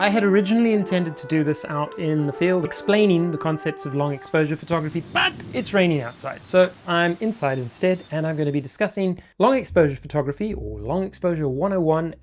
I had originally intended to do this out in the field, explaining the concepts of long exposure photography, but it's raining outside. So I'm inside instead, and I'm going to be discussing long exposure photography, or long exposure 101,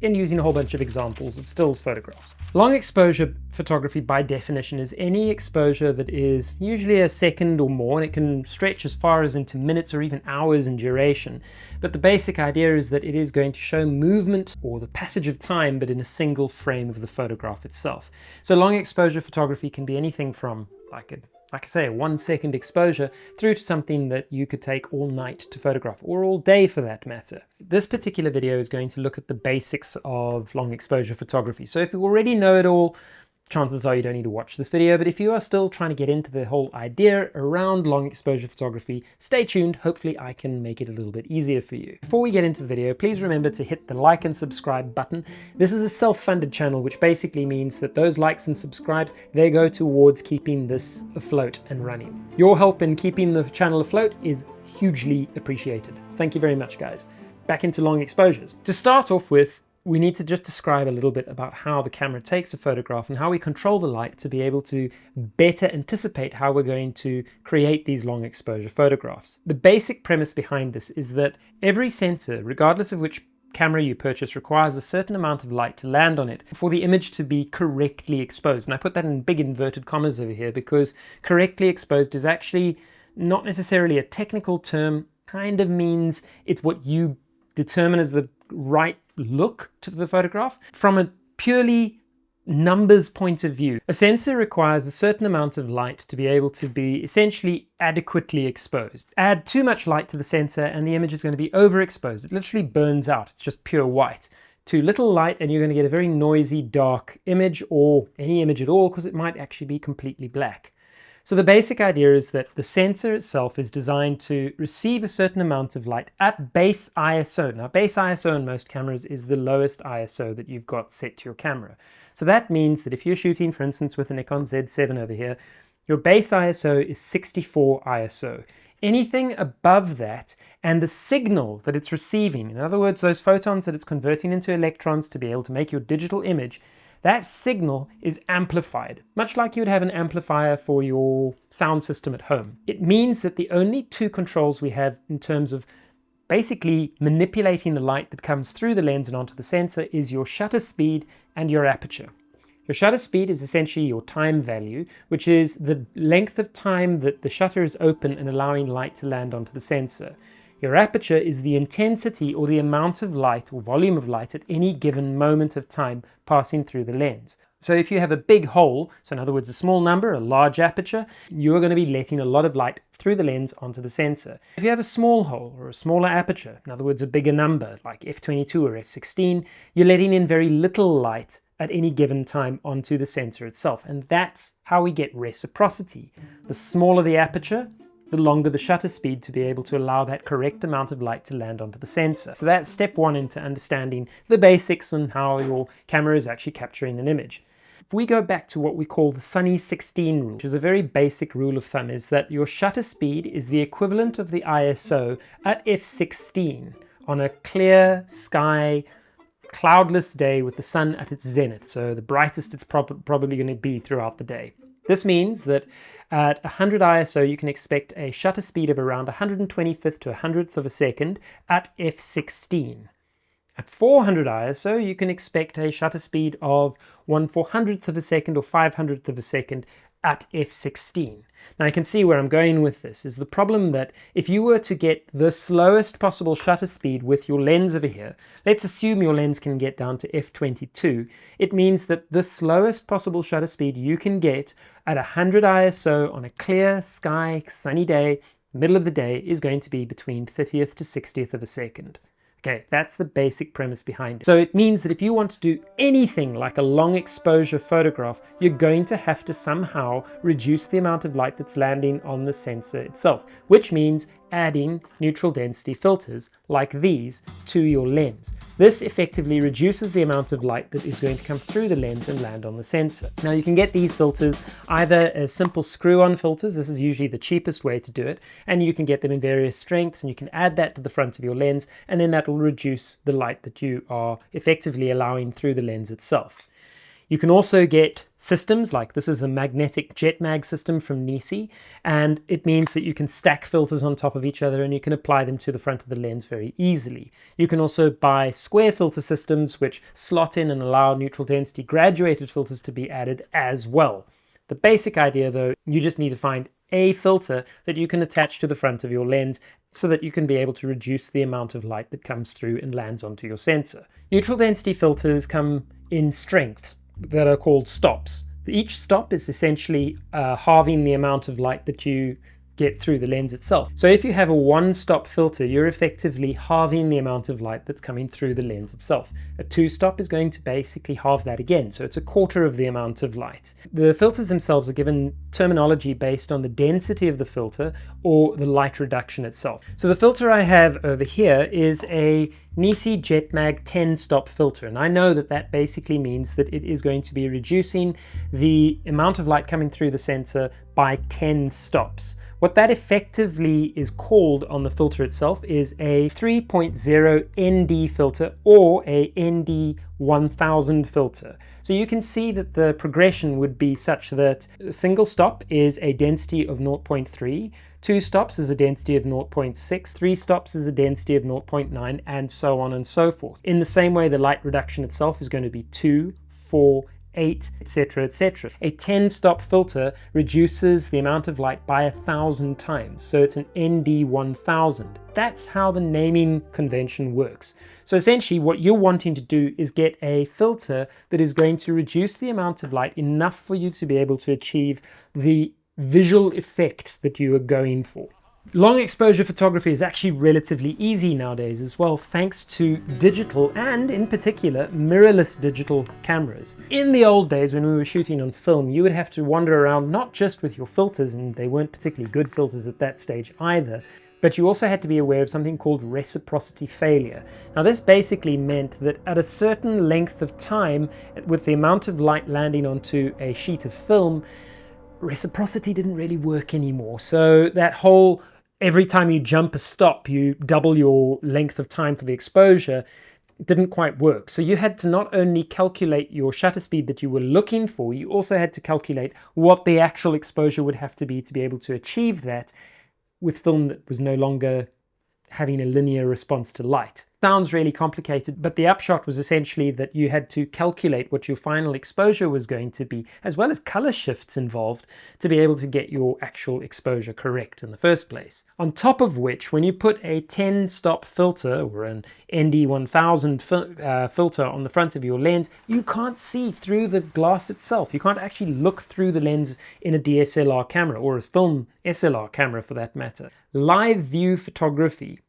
and using a whole bunch of examples of stills photographs. Long exposure photography by definition is any exposure that is usually a second or more, and it can stretch as far as into minutes or even hours in duration. But the basic idea is that it is going to show movement or the passage of time, but in a single frame of the photograph itself. So long exposure photography can be anything from like I say, a 1 second exposure through to something that you could take all night to photograph, or all day for that matter. This particular video is going to look at the basics of long exposure photography. So if you already know it all, chances are you don't need to watch this video, but if you are still trying to get into the whole idea around long exposure photography, stay tuned. Hopefully I can make it a little bit easier for you. Before we get into the video, please remember to hit the like and subscribe button. This is a self-funded channel, which basically means that those likes and subscribes, they go towards keeping this afloat and running. Your help in keeping the channel afloat is hugely appreciated. Thank you very much, guys. Back into long exposures. To start off with, we need to just describe a little bit about how the camera takes a photograph and how we control the light to be able to better anticipate how we're going to create these long exposure photographs. The basic premise behind this is that every sensor, regardless of which camera you purchase, requires a certain amount of light to land on it for the image to be correctly exposed. And I put that in big inverted commas over here because correctly exposed is actually not necessarily a technical term, kind of means it's what you determine as the right look to the photograph. From a purely numbers point of view, a sensor requires a certain amount of light to be able to be essentially adequately exposed. Add too much light to the sensor and the image is going to be overexposed. It literally burns out. It's just pure white. Too little light and you're going to get a very noisy, dark image, or any image at all, because it might actually be completely black. So the basic idea is that the sensor itself is designed to receive a certain amount of light at base ISO. Now, base ISO in most cameras is the lowest ISO that you've got set to your camera. So that means that if you're shooting, for instance, with a Nikon Z7 over here, your base ISO is 64 ISO. Anything above that, and the signal that it's receiving, in other words, those photons that it's converting into electrons to be able to make your digital image, that signal is amplified, much like you would have an amplifier for your sound system at home. It means that the only two controls we have in terms of basically manipulating the light that comes through the lens and onto the sensor is your shutter speed and your aperture. Your shutter speed is essentially your time value, which is the length of time that the shutter is open and allowing light to land onto the sensor. Your aperture is the intensity or the amount of light or volume of light at any given moment of time passing through the lens. So if you have a big hole, so in other words a small number, a large aperture, you are going to be letting a lot of light through the lens onto the sensor. If you have a small hole or a smaller aperture, in other words a bigger number like f22 or f16, you're letting in very little light at any given time onto the sensor itself. And that's how we get reciprocity. The smaller the aperture, the longer the shutter speed to be able to allow that correct amount of light to land onto the sensor. So that's step one into understanding the basics and how your camera is actually capturing an image. If we go back to what we call the Sunny 16 rule, which is a very basic rule of thumb, is that your shutter speed is the equivalent of the ISO at f16 on a clear sky, cloudless day with the sun at its zenith, so the brightest it's probably going to be throughout the day. This means that at 100 ISO you can expect a shutter speed of around 125th to 100th of a second at f16. At 400 ISO you can expect a shutter speed of 1/400th of a second or 500th of a second at f16. Now you can see where I'm going with this is the problem that if you were to get the slowest possible shutter speed with your lens over here, let's assume your lens can get down to f22, it means that the slowest possible shutter speed you can get at 100 ISO on a clear sky, sunny day, middle of the day, is going to be between 30th to 60th of a second. Okay, that's the basic premise behind it. So it means that if you want to do anything like a long exposure photograph, you're going to have to somehow reduce the amount of light that's landing on the sensor itself, which means adding neutral density filters like these to your lens. This effectively reduces the amount of light that is going to come through the lens and land on the sensor. Now you can get these filters either as simple screw-on filters, this is usually the cheapest way to do it, and you can get them in various strengths and you can add that to the front of your lens, and then that will reduce the light that you are effectively allowing through the lens itself. You can also get systems like this is a magnetic jet mag system from Nisi, and it means that you can stack filters on top of each other and you can apply them to the front of the lens very easily. You can also buy square filter systems which slot in and allow neutral density graduated filters to be added as well. The basic idea though, you just need to find a filter that you can attach to the front of your lens so that you can be able to reduce the amount of light that comes through and lands onto your sensor. Neutral density filters come in strengths that are called stops. Each stop is essentially halving the amount of light that you get through the lens itself. So if you have a one-stop filter, you're effectively halving the amount of light that's coming through the lens itself. A two-stop is going to basically halve that again, so it's a quarter of the amount of light. The filters themselves are given terminology based on the density of the filter or the light reduction itself. So the filter I have over here is a Nisi JetMag 10-stop filter, and I know that that basically means that it is going to be reducing the amount of light coming through the sensor by 10 stops. What that effectively is called on the filter itself is a 3.0 ND filter or a ND 1000 filter. So you can see that the progression would be such that a single stop is a density of 0.3, 2 stops is a density of 0.6, 3 stops is a density of 0.9, and so on and so forth. In the same way, the light reduction itself is going to be 2, 4, 8, etc., etc. A 10-stop filter reduces the amount of light by 1,000 times, so it's an ND 1000. That's how the naming convention works. So essentially what you're wanting to do is get a filter that is going to reduce the amount of light enough for you to be able to achieve the visual effect that you are going for. Long exposure photography is actually relatively easy nowadays as well, thanks to digital and in particular mirrorless digital cameras. In the old days when we were shooting on film, you would have to wander around not just with your filters, and they weren't particularly good filters at that stage either, but you also had to be aware of something called reciprocity failure. Now this basically meant that at a certain length of time, with the amount of light landing onto a sheet of film, reciprocity didn't really work anymore. So that whole every time you jump a stop, you double your length of time for the exposure didn't quite work. So you had to not only calculate your shutter speed that you were looking for, you also had to calculate what the actual exposure would have to be able to achieve that with film that was no longer having a linear response to light. Sounds really complicated, but the upshot was essentially that you had to calculate what your final exposure was going to be, as well as color shifts involved, to be able to get your actual exposure correct in the first place. On top of which, when you put a 10-stop filter or an ND 1000 filter on the front of your lens, you can't see through the glass itself. You can't actually look through the lens in a DSLR camera, or a film SLR camera for that matter. Live view photography,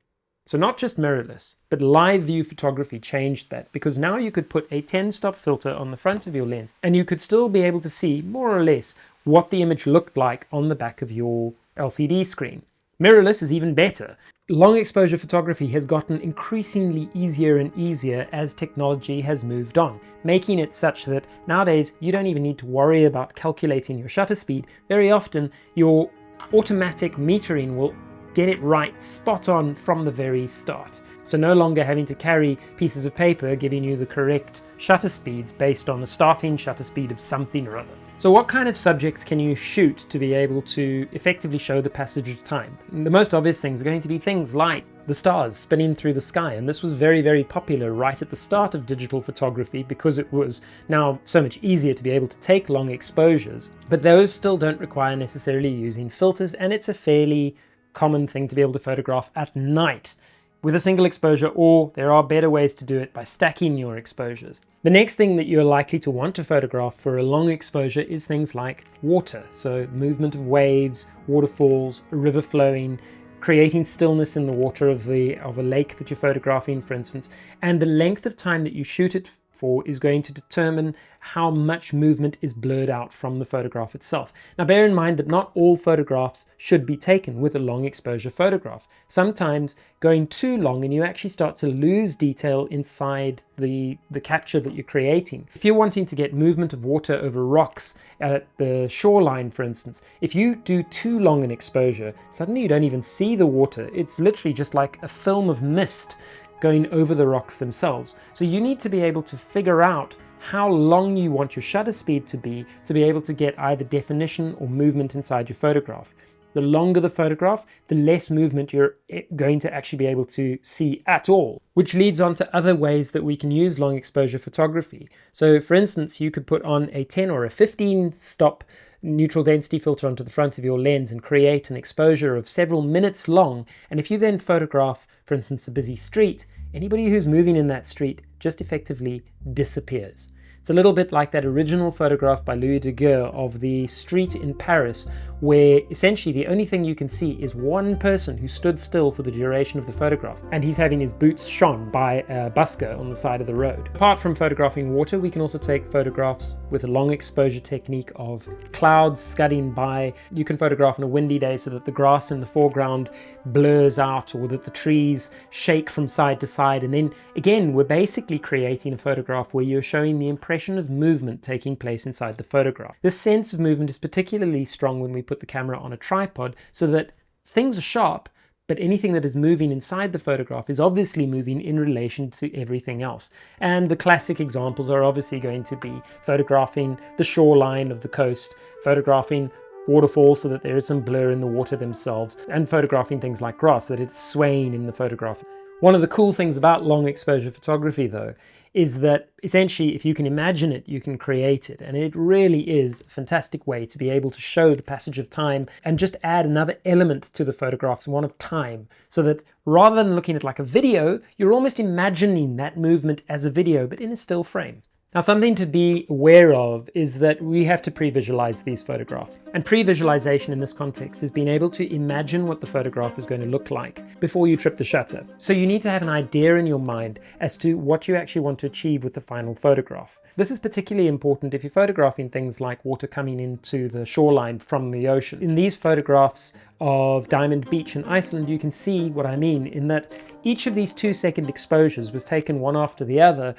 so not just mirrorless, but live view photography changed that, because now you could put a 10-stop filter on the front of your lens and you could still be able to see more or less what the image looked like on the back of your LCD screen. Mirrorless is even better. Long exposure photography has gotten increasingly easier and easier as technology has moved on, making it such that nowadays you don't even need to worry about calculating your shutter speed. Very often your automatic metering will get it right spot on from the very start. So no longer having to carry pieces of paper giving you the correct shutter speeds based on the starting shutter speed of something or other. So what kind of subjects can you shoot to be able to effectively show the passage of time? The most obvious things are going to be things like the stars spinning through the sky, and this was very, very popular right at the start of digital photography because it was now so much easier to be able to take long exposures. But those still don't require necessarily using filters, and it's a fairly common thing to be able to photograph at night with a single exposure, or there are better ways to do it by stacking your exposures. The next thing that you're likely to want to photograph for a long exposure is things like water, so movement of waves, waterfalls, a river flowing, creating stillness in the water of a lake that you're photographing, for instance, and the length of time that you shoot it for is going to determine how much movement is blurred out from the photograph itself. Now bear in mind that not all photographs should be taken with a long exposure photograph. Sometimes going too long and you actually start to lose detail inside the capture that you're creating. If you're wanting to get movement of water over rocks at the shoreline, for instance, if you do too long an exposure, suddenly you don't even see the water. It's literally just like a film of mist going over the rocks themselves. So you need to be able to figure out how long you want your shutter speed to be able to get either definition or movement inside your photograph. The longer the photograph, the less movement you're going to actually be able to see at all, which leads on to other ways that we can use long exposure photography. So for instance, you could put on a 10 or a 15 stop neutral density filter onto the front of your lens and create an exposure of several minutes long. And if you then photograph, for instance, a busy street, anybody who's moving in that street just effectively disappears. It's a little bit like that original photograph by Louis Daguerre of the street in Paris, where essentially the only thing you can see is one person who stood still for the duration of the photograph, and he's having his boots shone by a busker on the side of the road. Apart from photographing water, we can also take photographs with a long exposure technique of clouds scudding by. You can photograph on a windy day so that the grass in the foreground blurs out, or that the trees shake from side to side, and then again we're basically creating a photograph where you're showing the impression of movement taking place inside the photograph. This sense of movement is particularly strong when we put the camera on a tripod, so that things are sharp, but anything that is moving inside the photograph is obviously moving in relation to everything else. And the classic examples are obviously going to be photographing the shoreline of the coast, photographing waterfalls so that there is some blur in the water themselves, and photographing things like grass, that it's swaying in the photograph. One of the cool things about long exposure photography, though, is that essentially if you can imagine it, you can create it. And it really is a fantastic way to be able to show the passage of time and just add another element to the photographs, one of time, so that rather than looking at like a video, you're almost imagining that movement as a video, but in a still frame. Now, something to be aware of is that we have to pre-visualize these photographs. And pre-visualization in this context is being able to imagine what the photograph is going to look like before you trip the shutter. So you need to have an idea in your mind as to what you actually want to achieve with the final photograph. This is particularly important if you're photographing things like water coming into the shoreline from the ocean. In these photographs of Diamond Beach in Iceland, you can see what I mean in that each of these 2-second exposures was taken one after the other,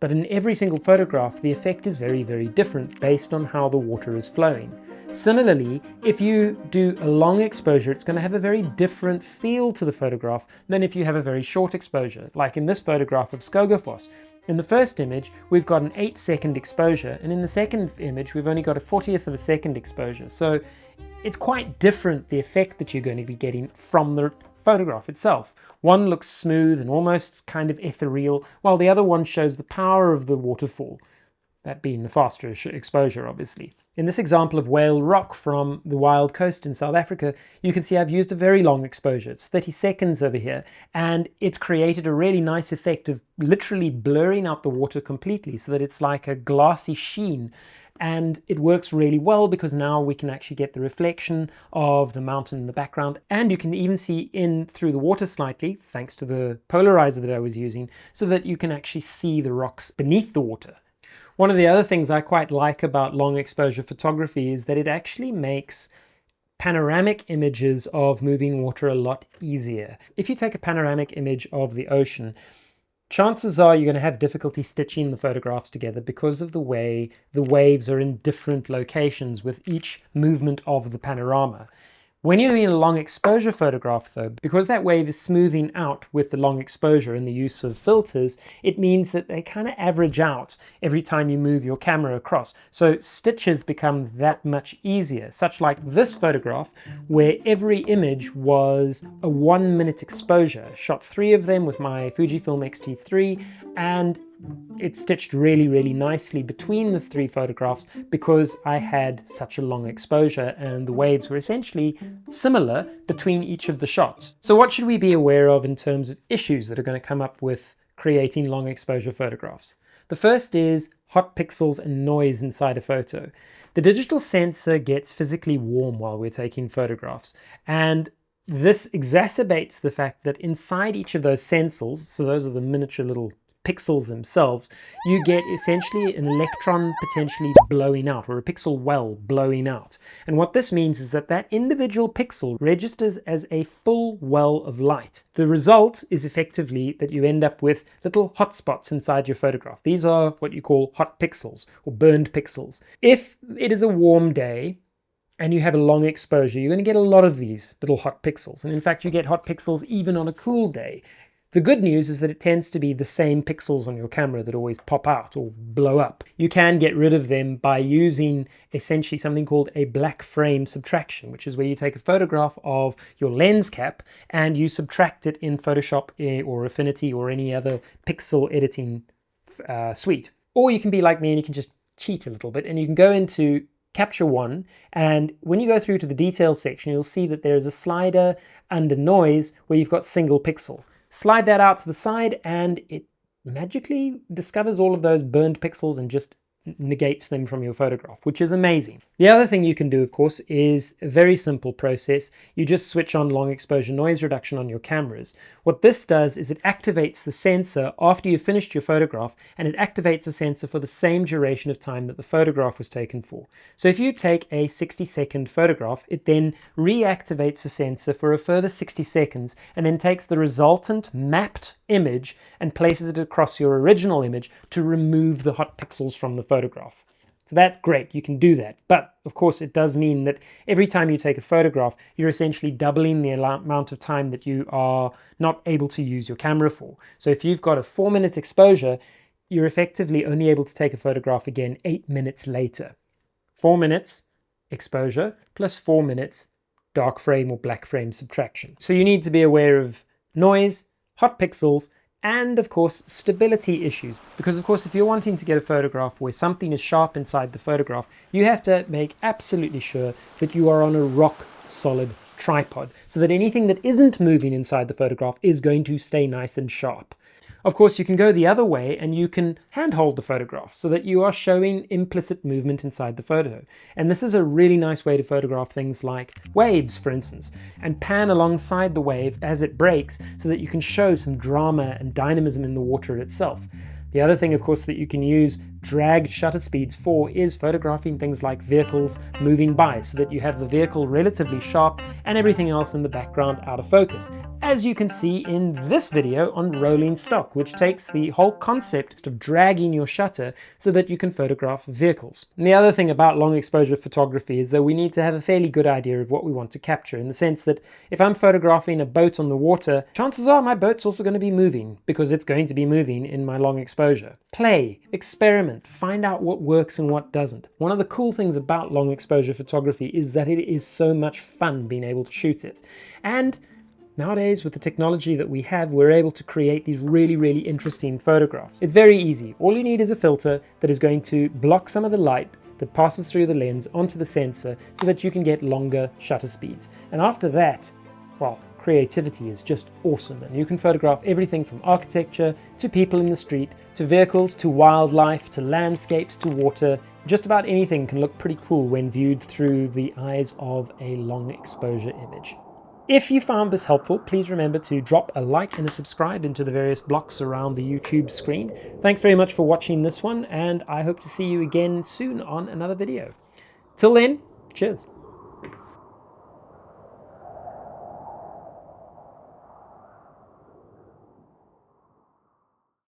but in every single photograph, the effect is very, very different based on how the water is flowing. Similarly, if you do a long exposure, it's going to have a very different feel to the photograph than if you have a very short exposure, like in this photograph of Skogafoss. In the first image, we've got an 8-second exposure, and in the second image, we've only got a 40th of a second exposure. So it's quite different, the effect that you're going to be getting from the photograph itself. One looks smooth and almost kind of ethereal, while the other one shows the power of the waterfall, that being the faster exposure, obviously. In this example of Whale Rock from the Wild Coast in South Africa, you can see I've used a very long exposure. It's 30 seconds over here, and it's created a really nice effect of literally blurring out the water completely so that it's like a glassy sheen. And it works really well because now we can actually get the reflection of the mountain in the background, and you can even see in through the water slightly thanks to the polarizer that I was using, so that you can actually see the rocks beneath the water. One of the other things I quite like about long exposure photography is that it actually makes panoramic images of moving water a lot easier. If you take a panoramic image of the ocean, chances are you're going to have difficulty stitching the photographs together because of the way the waves are in different locations with each movement of the panorama. When you're doing a long exposure photograph though, because that wave is smoothing out with the long exposure and the use of filters, it means that they kind of average out every time you move your camera across. So stitches become that much easier, such like this photograph where every image was a 1-minute exposure. I shot 3 of them with my Fujifilm X-T3, and it stitched really, really nicely between the 3 photographs because I had such a long exposure and the waves were essentially similar between each of the shots. So what should we be aware of in terms of issues that are going to come up with creating long exposure photographs? The first is hot pixels and noise inside a photo. The digital sensor gets physically warm while we're taking photographs, and this exacerbates the fact that inside each of those sensors, so those are the miniature little pixels themselves, you get essentially an electron potentially blowing out, or a pixel well blowing out. And what this means is that that individual pixel registers as a full well of light. The result is effectively that you end up with little hot spots inside your photograph. These are what you call hot pixels or burned pixels. If it is a warm day and you have a long exposure, you're going to get a lot of these little hot pixels. And in fact, you get hot pixels even on a cool day. The good news is that it tends to be the same pixels on your camera that always pop out or blow up. You can get rid of them by using essentially something called a black frame subtraction, which is where you take a photograph of your lens cap and you subtract it in Photoshop or Affinity or any other pixel editing suite. Or you can be like me and you can just cheat a little bit and you can go into Capture One, and when you go through to the details section, you'll see that there is a slider under noise where you've got single pixel. Slide that out to the side and it magically discovers all of those burned pixels and just negates them from your photograph, which is amazing. The other thing you can do, of course, is a very simple process. You just switch on long exposure noise reduction on your cameras. What this does is it activates the sensor after you've finished your photograph, and it activates the sensor for the same duration of time that the photograph was taken for. So if you take a 60-second photograph, it then reactivates the sensor for a further 60 seconds and then takes the resultant mapped image and places it across your original image to remove the hot pixels from the photograph. So that's great, you can do that. But of course it does mean that every time you take a photograph, you're essentially doubling the amount of time that you are not able to use your camera for. So if you've got a 4-minute exposure, you're effectively only able to take a photograph again 8 minutes later. 4 minutes exposure plus 4 minutes dark frame or black frame subtraction. So you need to be aware of noise, hot pixels, and of course stability issues, because of course if you're wanting to get a photograph where something is sharp inside the photograph, you have to make absolutely sure that you are on a rock solid tripod so that anything that isn't moving inside the photograph is going to stay nice and sharp. Of course, you can go the other way and you can handhold the photograph so that you are showing implicit movement inside the photo. And this is a really nice way to photograph things like waves, for instance, and pan alongside the wave as it breaks so that you can show some drama and dynamism in the water itself. The other thing, of course, that you can use dragged shutter speeds for is photographing things like vehicles moving by so that you have the vehicle relatively sharp and everything else in the background out of focus. As you can see in this video on rolling stock, which takes the whole concept of dragging your shutter so that you can photograph vehicles. And the other thing about long exposure photography is that we need to have a fairly good idea of what we want to capture, in the sense that if I'm photographing a boat on the water, chances are my boat's also going to be moving because it's going to be moving in my long exposure. Play, experiment, find out what works and what doesn't. One of the cool things about long exposure photography is that it is so much fun being able to shoot it. And nowadays, with the technology that we have, we're able to create these really, really interesting photographs. It's very easy. All you need is a filter that is going to block some of the light that passes through the lens onto the sensor so that you can get longer shutter speeds. And after that, well, creativity is just awesome, and you can photograph everything from architecture to people in the street to vehicles to wildlife to landscapes to water. Just about anything can look pretty cool when viewed through the eyes of a long exposure image. If you found this helpful, please remember to drop a like and a subscribe into the various blocks around the YouTube screen. Thanks very much for watching this one, and I hope to see you again soon on another video. Till then, cheers.